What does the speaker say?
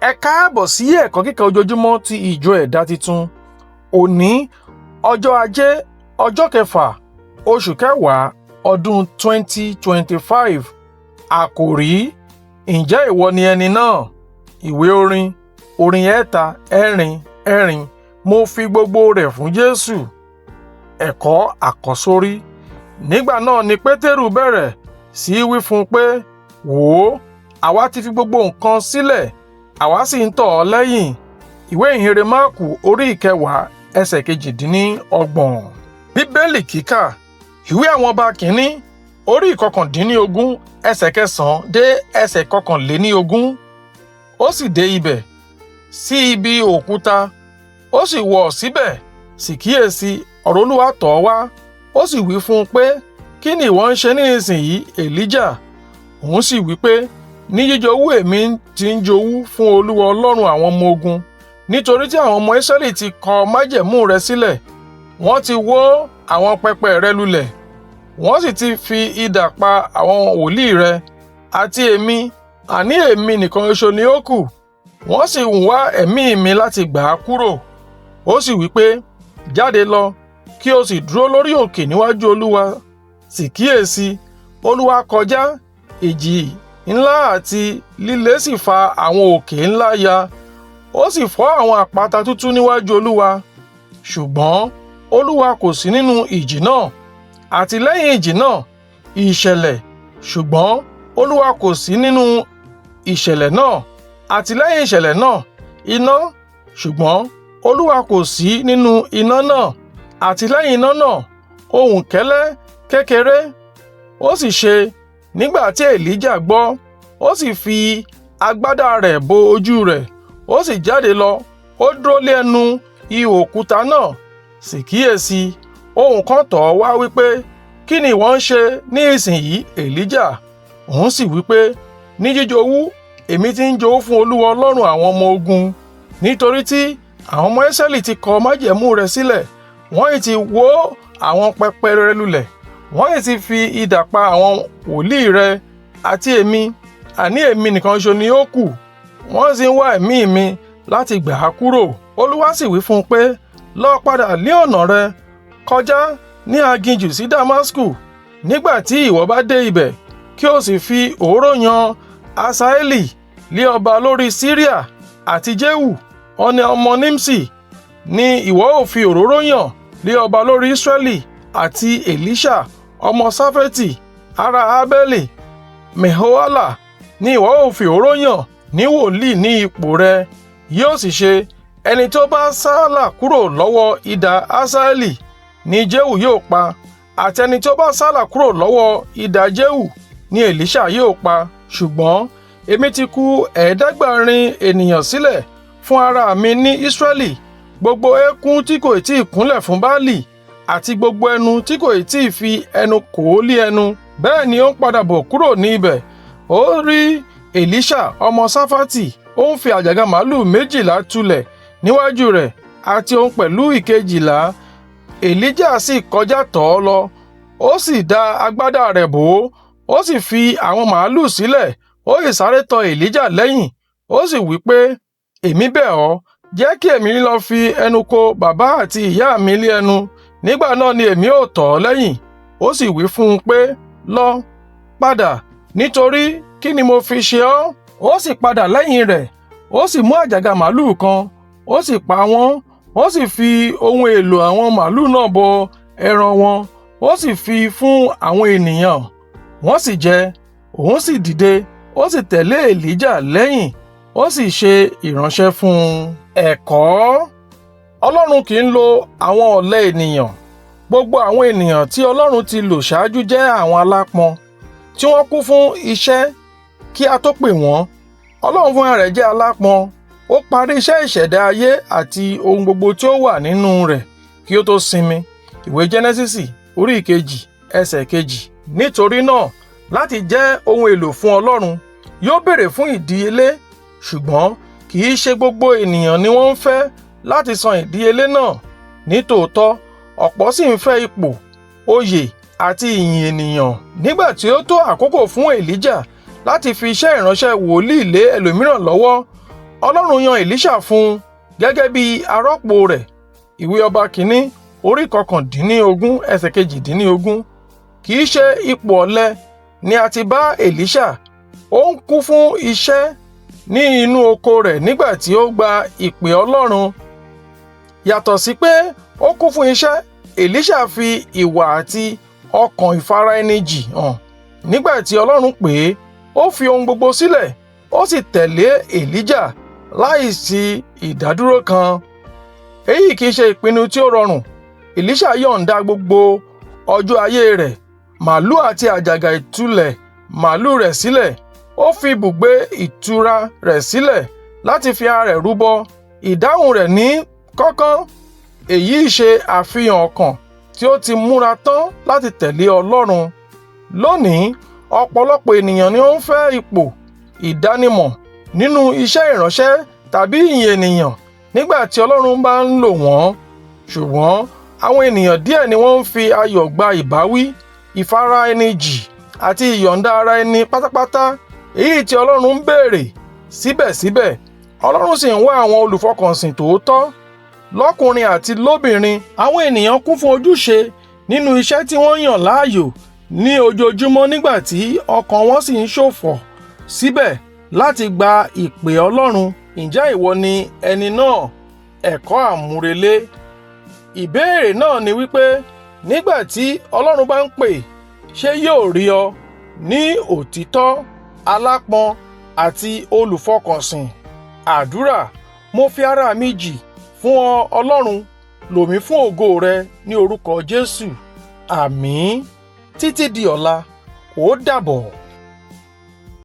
Ẹ káàbọ̀ sí ẹ̀kọ́ kíkà ojoojúmọ́ ti ìjọ ẹ̀dá titun. Òní ọjọ́ ajé ọjọ́ kẹfà oṣù kẹwàá ọdún 2025. Àkòrí: ǹjẹ́ ìwọ ni ẹni náà? Ìwé orin ẹ̀ta ẹ̀rin ẹ̀rin. Mo fi gbogbo rẹ̀ fún Jésù. Ẹ̀kọ́ àkọ́sórí. Nígbà náà ni Pétérù bẹ̀rẹ̀ sí wí fún un pé, wò ó, àwa ti fi gbogbo nǹkan sílẹ̀, àwa sì ń tọ̀ ọ́ lẹ́yìn. Ìwé ìhìnrere Máàkù orí 10 ẹsẹ̀ 28. Bíbélì kíkà. Ìwé àwọn ọba kìíní orí 19 ẹsẹ̀ 9 dé ẹsẹ̀ 21. Ó sì dé ibẹ̀, sí ibi òkúta, ó sì wọ̀ síbẹ̀, sì kíyèsí ọ̀rọ̀ Olúwa tọ̀ ọ́ wá. Ó sì wí fún un pé, kí ni ìwọ ń ṣe nísinsìnyí, Èlíjà? Òun sì wí pé, ní jíjowú èmi ti ń jowú fún Olúwa Ọlọ́run àwọn ọmọ ogun, nítorí tí àwọn ọmọ Ísírẹ́lì ti kọ májẹ̀mú rẹ sílẹ̀. Wọ́n ti wó àwọn pẹpẹ rẹ lulẹ̀, wọ́n sì ti fi idà pa àwọn wòlíì rẹ, àti èmi, àní èmi nìkan ṣoṣo ni ó kù. Wọ́n sì ń wá ẹ̀mí mi láti gbà á kúrò. Ó sì wí pé, jáde lọ, kí o sì dúró lórí òkè níwájú Olúwa. Sì kíyèsí, Olúwa kọjá, ìjì ńlá àti líle sì fa àwọn òkè ńlá ya, ó sì fọ́ àwọn àpáta tútú níwájú Olúwa. Ṣùgbọ́n Olúwa kò sí nínú ìjì náà. Àti lẹ́yìn ìjì náà, ìṣẹ̀lẹ̀. Ṣùgbọ́n Olúwa kò sí nínú ìṣẹ̀lẹ̀ náà. Àti lẹ́yìn ìṣẹ̀lẹ̀ náà, iná. Ṣùgbọ́n Olúwa kò sí nínú iná náà. Àti lẹ́yìn iná náà, ohùn kẹ́lẹ́ kékeré. Ó sì ṣe, nígbà tí Èlíjà gbọ́, ó sì fi agbádá rẹ̀ bo ojú rẹ̀, ó sì jáde lọ, ó dúró lé ẹnu ihò òkúta náà. Sì kíyèsí, ohùn kan tọ̀ ọ́ wá wípé, kí ni ìwọ ń ṣe ní ìsinyìí, Èlíjà? Òun sì wípé, ní jíjowú èmi ti ń jowú fún Olúwa Ọlọ́run àwọn ọmọ ogun, nítorí tí àwọn ọmọ Ísírẹ́lì ti kọ májẹ̀mú rẹ sílẹ̀. Wọ́n yìí ti wó àwọn pẹpẹ rẹ lulẹ̀, wọ́n yìí ti fi idà pa àwọn wòlíì rẹ, àti èmi, àní èmi nìkan ṣoṣo ni ó kù. Wọ́n sì ń wá ẹ̀mí mi láti gbà á kúrò. Olúwa sì wí fún un pé, lọ padà lé ọ̀nà rẹ, kọjá ní aginjù sí Damasku. Nígbà tí ìwọ bá dé ibẹ̀, kí o sì fi òróró yan Hasaeli lé ọba lórí Síríà, àti Jehu ọmọ Nimṣi ni ìwọ ó fi òróró yàn lé ọba lórí Ísírẹ́lì, àti Èlíṣà ọmọ Ṣáfẹ́tì ará Ábélì Mehola ni ìwọ ó fi òróró yàn ní wòlíì ní ipò rẹ. Yóò sì ṣe, ẹni tó bá sálà kúrò lọ́wọ́ idà Hasaeli ni Jehu yóò pa, àti ẹni tó bá sálà kúrò lọ́wọ́ idà Jehu ni Èlíṣà yóò pa. Ṣùgbọ́n èmi ti kù 700 ènìyàn sílẹ̀ fún ara mi ní Ísírẹ́lì, gbogbo eékún tí kò tí ì kúnlẹ̀ fún Báálì, àti gbogbo ẹnu tí kò tí ì fi ẹnu kò ó lé ẹnu. Bẹ́ẹ̀ ni ó ń padà bọ̀ kúrò ní ibẹ̀. Ó rí Èlíṣà ọmọ Ṣáfátì, ó ń fi àjàgà màálù 12 tulẹ̀ níwájú rẹ̀, àti òun pẹ̀lú 12. Èlíjà sì kọjá tọ̀ ọ́ lọ, ó sì dá agbádá rẹ̀ bò ó, ó sì fi àwọn màálù sílẹ̀, ó sì sáré tọ̀ Èlíjà lẹ́yìn. Ó sì wí pé, èmi bẹ̀ ọ́, jẹ́ kí èmi lọ fi ẹnu ko bàbá àti ìyá mi lé ẹnu, nígbà náà ni èmi ó tọ̀ ọ́ lẹ́yìn. Ó sì wí fún un pé, lọ padà, nítorí kí ni mo fi ṣe ọ́? Ó sì padà lẹ́yìn rẹ̀, ó sì mú àjàgà màálù kan, ó sì pa wọ́n, ó sì fi ohun èlò àwọn màálù náà bọ ẹran wọn, ó sì fi fún àwọn ènìyàn, wọ́n sì jẹ. Òun sì dìde, ó sì tẹ̀lé Èlíjà lẹ́yìn, ó sì ṣe ìránṣẹ́ fún un. Ẹ̀kọ́: Ọlọ́run kì í lo àwọn ọ̀lẹ ènìyàn. Gbogbo àwọn ènìyàn tí Ọlọ́run ti lò ṣáájú jẹ́ àwọn alápọn, tí wọ́n kún fún iṣẹ́ kí a tó pè wọ́n. Ọlọ́run fúnra rẹ̀ jẹ́ alápọn. Ó parí iṣẹ́ ìṣẹ̀dá ayé àti ohun gbogbo tí ó wà nínú rẹ̀ kí ó tó sinmi. Ìwé Jẹ́nẹ́sísì orí 2 ẹsẹ̀ 2. Nítorí náà, láti jẹ́ ohun èlò fún Ọlọ́run, yóò béèrè fún ìdíyelé, ṣùgbọ́n kì í ṣe gbogbo ènìyàn ni wọ́n ń fẹ́ láti san ìdíyelé náà. Nítòótọ́, ọ̀pọ̀ sì ń fẹ́ ipò, oyè àti ìyìn ènìyàn. Nígbà tí ó tó àkókò fún Èlíjà láti fi iṣẹ́ ìránṣẹ́ wòlíì lé ẹlòmíràn lọ́wọ́, Ọlọ́run yan Èlíṣà fún un gẹ́gẹ́ bí arọ́pò rẹ̀. Ìwé Ọba kìíní orí 19 ẹsẹ̀ 18. Kì í ṣe ipò ọ̀lẹ ni a ti bá Èlíṣà. Ó ń kún fún iṣẹ́ ní inú oko rẹ̀ nígbà tí ó gba ìpè Ọlọ́run. Yàtọ̀ sí pé ó kún fún iṣẹ́, Èlíṣà fi ìwà àti ọkàn ìfara-ẹni-jì hàn. Nígbà tí Ọlọ́run pè é, ó fi ohun gbogbo sílẹ̀, ó sì tẹ̀lé Èlíjà láìsí ìdádúró kan. Èyí kì í ṣe ìpinnu tí ó rọrùn. Èlíṣà yọ̀ǹda gbogbo ọjọ́ ayé rẹ̀, màlúù àti àjàgà ìtúlẹ̀ màlúù rẹ̀ sílẹ̀. Ó fi ibùgbé ìtura rẹ̀ sílẹ̀ láti fi ara rẹ̀ rúbọ. Ìdáhùn rẹ̀ ní kánkán. Èyí ṣe àfihàn ọkàn tí ó ti múra tán láti tẹ̀lé Ọlọ́run. Lónìí, ọ̀pọ̀lọpọ̀ ènìyàn ni ó ń fẹ́ ipò ìdánimọ̀ nínú iṣẹ́ ìránṣẹ́ tàbí ìyìn ènìyàn nígbà tí Ọlọ́run bá ń lò wọ́n. Ṣùgbọ́n àwọn ènìyàn díẹ̀ ni wọ́n ń fi ayọ̀ gba ìbáwí, ìfara-ẹni-jì àti ìyọ̀ǹda ara ẹni pátápátá, èyí tí Ọlọ́run ń béèrè. Síbẹ̀síbẹ̀, Ọlọ́run sì ń wá àwọn olùfọkànsìn tòótọ́. Lọ́kùnrin àti lóbìnrin, àwọn ènìyàn kún fún ojúṣe nínú iṣẹ́ tí wọ́n yàn láàyò ní ojoojúmọ́ nígbà tí ọkàn wọn sì ń ṣọ̀fọ̀ síbẹ̀ láti gba ìpè Ọlọ́run. Ǹjẹ́ ìwọ ni ẹni náà? Ẹ̀kọ́ àmúrelé. Ìbéèrè náà ni wípé nígbà tí Ọlọ́run bá ń pè, ṣé yóò rí ọ ní òtítọ́, alápọn àti olùfọkànsìn? Àdúrà: mo fi ara mi jì fún ọ Ọlọ́run, lò mí fún ògo rẹ ní orúkọ Jésù. Àmín. Títí di ọ̀la, ó dàbọ̀.